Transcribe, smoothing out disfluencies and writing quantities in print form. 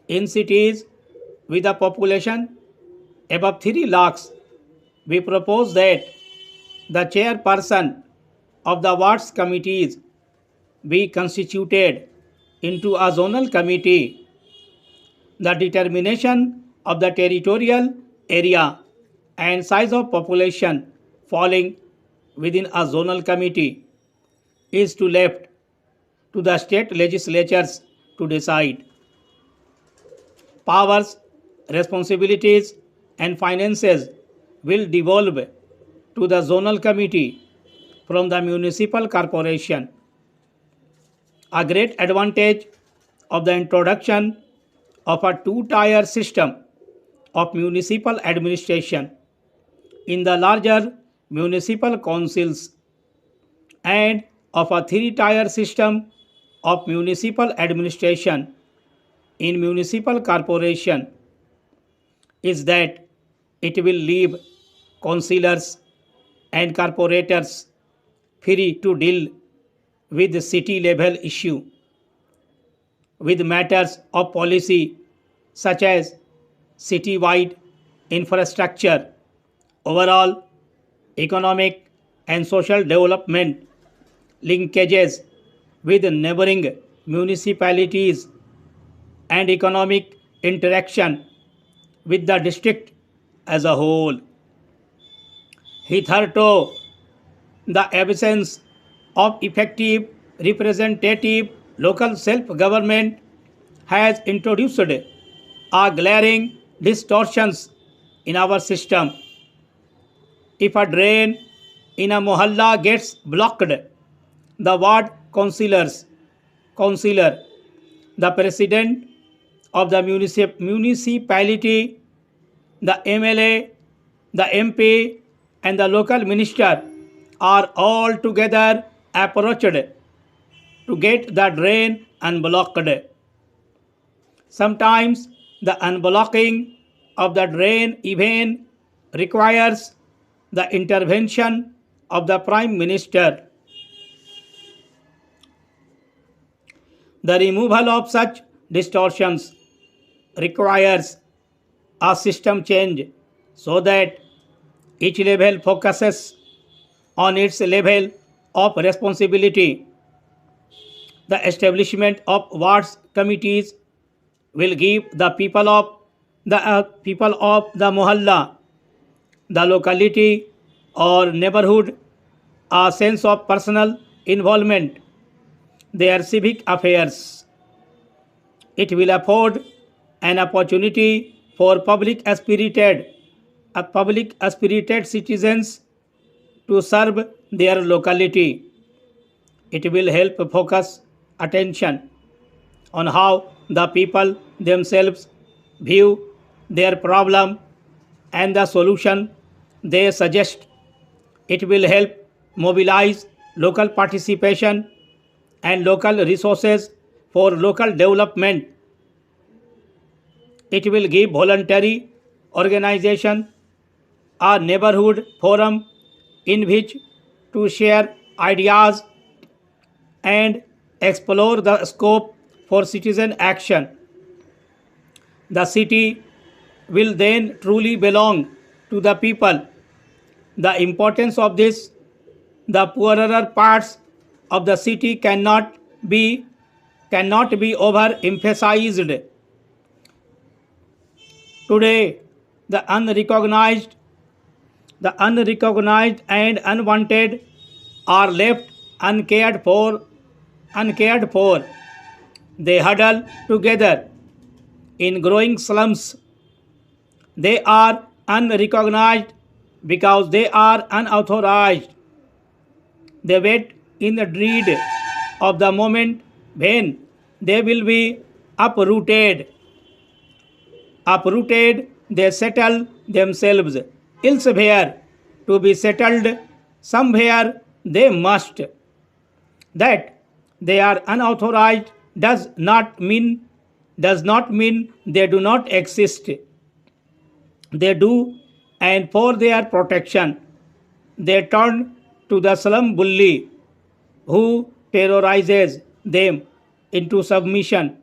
In cities with a population above 3 lakhs, we propose that the chairperson of the wards committees be constituted into a zonal committee. The determination of the territorial area and size of population falling within a zonal committee is to left to the state legislatures to decide. Powers, responsibilities, and finances will devolve to the zonal committee from the municipal corporation. A great advantage of the introduction of a two-tier system of municipal administration in the larger municipal councils and of a three-tier system of municipal administration in municipal corporation is that it will leave councillors and corporators free to deal with the city level issue, with matters of policy such as city-wide infrastructure, overall economic and social development, linkages with neighboring municipalities, and economic interaction with the district as a whole. Hitherto, the absence of effective representative local self-government has introduced a glaring distortions in our system. If a drain in a mohalla gets blocked, the ward councillor, the president of the municipality, the MLA, the MP, and the local minister are all together approached to get the drain unblocked. Sometimes the unblocking of the drain even requires the intervention of the Prime Minister. The removal of such distortions requires a system change so that each level focuses on its level of responsibility. The establishment of wards committees will give the people of the mohalla, the locality or neighborhood a sense of personal involvement their civic affairs. It will afford an opportunity for public spirited citizens to serve their locality. It will help focus attention on how the people themselves view their problem and the solution they suggest. It will help mobilize local participation and local resources for local development. It will give voluntary organization a neighborhood forum in which to share ideas and explore the scope for citizen action. The city will then truly belong to the people. The importance of this, the poorer parts of the city cannot be overemphasized. Today, the unrecognized and unwanted are left uncared for. They huddle together in growing slums. They are unrecognized because they are unauthorized. They wait in the dread of the moment when they will be uprooted. Uprooted, they settle themselves elsewhere. To be settled somewhere they must. That they are unauthorized does not mean they do not exist. They do, and for their protection, they turn to the slum bully who terrorizes them into submission